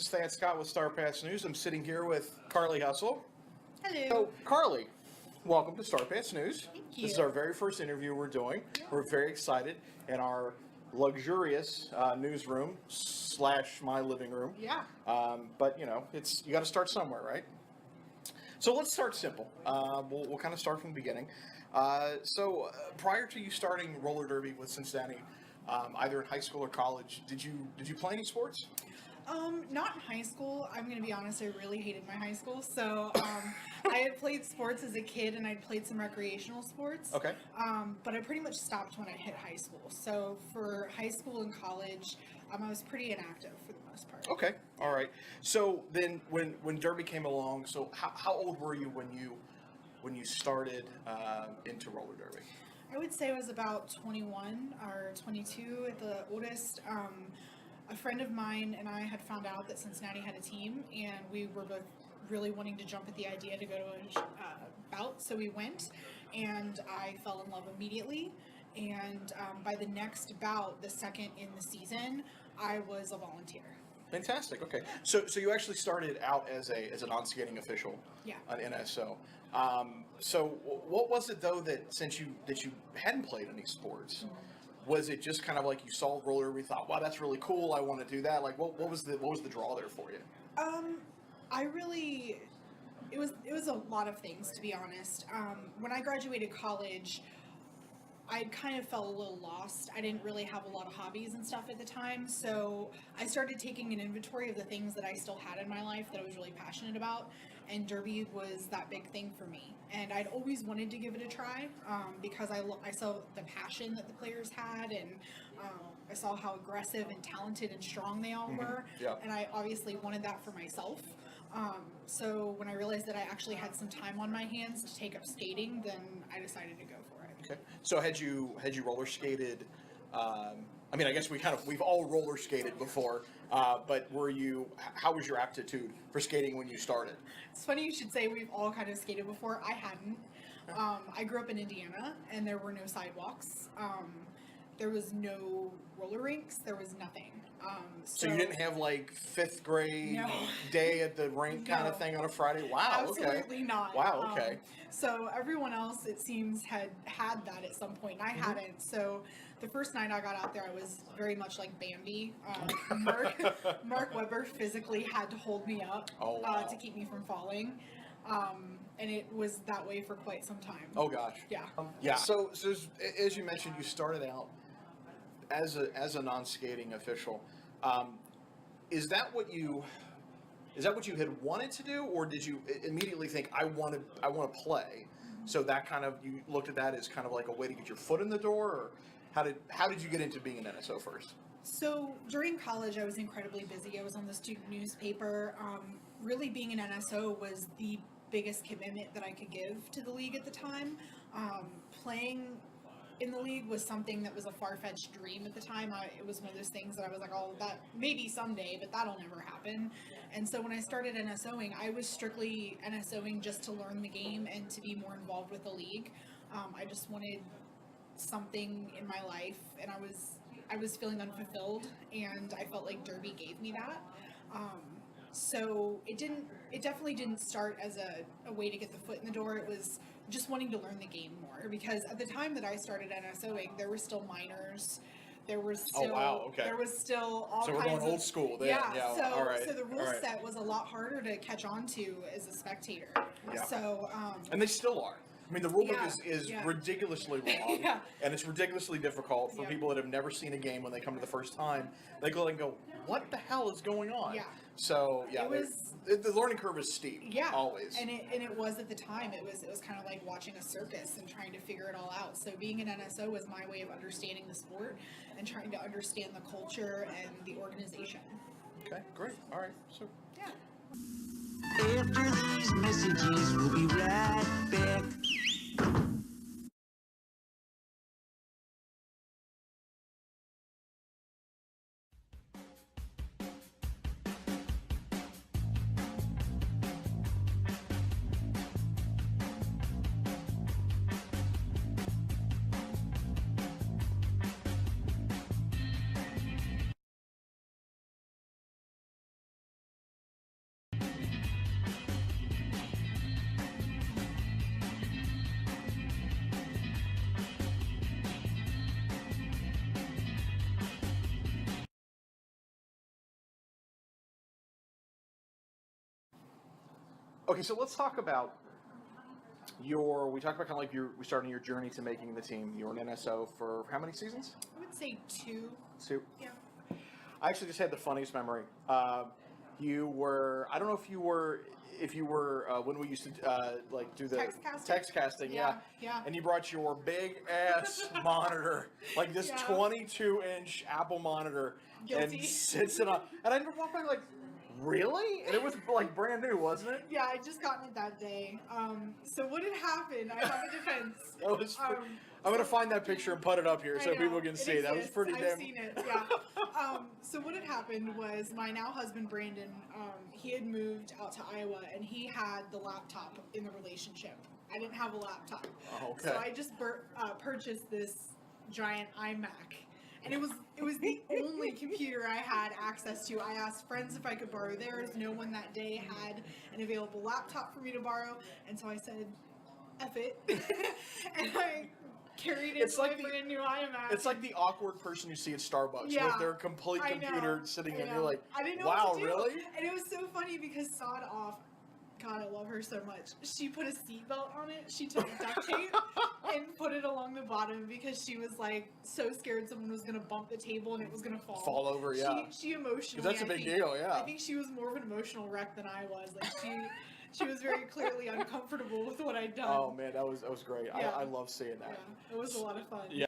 is Thad Scott with Star Pass News. I'm sitting here with Karli Hustle. Hello. So, Karli, welcome to Star Pass News. Thank you. This is our very first interview we're doing. Yeah. We're very excited in our luxurious newsroom / my living room. Yeah. But you got to start somewhere, right? So let's start simple. We'll kind of start from the beginning. So prior to you starting roller derby with Cincinnati, either in high school or college, did you play any sports? Not in high school. I'm going to be honest, I really hated my high school. So I had played sports as a kid and I'd played some recreational sports. Okay. But I pretty much stopped when I hit high school. So for high school and college, I was pretty inactive for the most part. Okay. All right. So then when derby came along, so how old were you when you started into roller derby? I would say I was about 21 or 22 at the oldest. A friend of mine and I had found out that Cincinnati had a team, and we were both really wanting to jump at the idea to go to a bout, so we went, and I fell in love immediately. And by the next bout, the second in the season, I was a volunteer. Fantastic. Okay. So you actually started out as a non-skating official. Yeah. An NSO. So what was it though that since you hadn't played any sports? Mm-hmm. Was it just kind of like you saw roller derby, thought, wow, that's really cool, I want to do that? Like, what was the draw there for you? It was a lot of things, to be honest. When I graduated college, I kind of felt a little lost. I didn't really have a lot of hobbies and stuff at the time, so I started taking an inventory of the things that I still had in my life that I was really passionate about, and derby was that big thing for me. And I'd always wanted to give it a try because I saw the passion that the players had, and I saw how aggressive and talented and strong they all were, Yeah. and I obviously wanted that for myself. So when I realized that I actually had some time on my hands to take up skating, then I decided to go for it. Okay. So had you roller skated? I mean, I guess we've all roller skated before, but how was your aptitude for skating when you started? It's funny you should say we've all kind of skated before. I hadn't. I grew up in Indiana, and there were no sidewalks. There was no roller rinks. There was nothing. So you didn't have like fifth grade day at the rink kind of thing on a Friday? Wow. Absolutely okay. not. Wow. Okay. So everyone else, it seems, had that at some point. I hadn't. So the first night I got out there, I was very much like Bambi. Mark Webber physically had to hold me up to keep me from falling. And it was that way for quite some time. Oh gosh. Yeah. Yeah. So as you mentioned, you started out as a non-skating official. Is that what you had wanted to do, or did you immediately think I want to play? So that kind of, you looked at that as kind of like a way to get your foot in the door, or how did you get into being an NSO first? So during college, I was incredibly busy. I was on the student newspaper. Really, being an NSO was the biggest commitment that I could give to the league at the time. Playing in the league was something that was a far-fetched dream at the time. It was one of those things that I was like, oh, that maybe someday, but that'll never happen. And so when I started NSOing, I was strictly NSOing just to learn the game and to be more involved with the league. I just wanted something in my life, and I was feeling unfulfilled, and I felt like derby gave me that. So it definitely didn't start as a way to get the foot in the door. It was just wanting to learn the game more, because at the time that I started NSOing, there were still minors. There was still, there was still all kinds of... So we're going old school then. Yeah, so, all right. So the rule set was a lot harder to catch on to as a spectator. Yeah. So, and they still are. I mean, the rule book is ridiculously long, and it's ridiculously difficult for people that have never seen a game when they come to the first time. They go and go, what the hell is going on? Yeah. So, the learning curve is steep, always. And it was at the time. It was kind of like watching a circus and trying to figure it all out. So being an NSO was my way of understanding the sport and trying to understand the culture and the organization. Okay, great. All right. So, yeah. After these messages, we'll be right back. Okay, so let's talk about we talked about kind of like we started your journey to making the team. You were an NSO for how many seasons? I would say 2. 2. Yeah. I actually just had the funniest memory. You were, I don't know if you were when we used to like do the text casting, yeah. And you brought your big ass monitor, like this 22-inch Apple monitor, Guilty. and sits it on. And I walked by like, really? And it was like brand new, wasn't it? Yeah, I just gotten it that day. So what had happened? I have a defense. That was. I'm gonna find that picture and put it up here so people can see. That was pretty damn. I've seen it. Yeah. So what had happened was my now husband Brandon. He had moved out to Iowa and he had the laptop in the relationship. I didn't have a laptop. Oh, okay. So I just purchased this giant iMac. And it was the only computer I had access to. I asked friends if I could borrow theirs. No one that day had an available laptop for me to borrow, and so I said, "F it," and I carried it to my brand new iMac. It's like the awkward person you see at Starbucks with their complete computer sitting there. You're like, I didn't know wow, what to do. really? And it was so funny because Sod Off, God, I love her so much. She put a seatbelt on it. She took duct tape and put it along the bottom because she was like so scared someone was gonna bump the table and it was gonna fall over. Yeah. She emotionally. 'Cause that's a big deal. Yeah. I think she was more of an emotional wreck than I was. Like she was very clearly uncomfortable with what I'd done. Oh man, that was great. Yeah. I love seeing that. Yeah, it was a lot of fun. Yeah.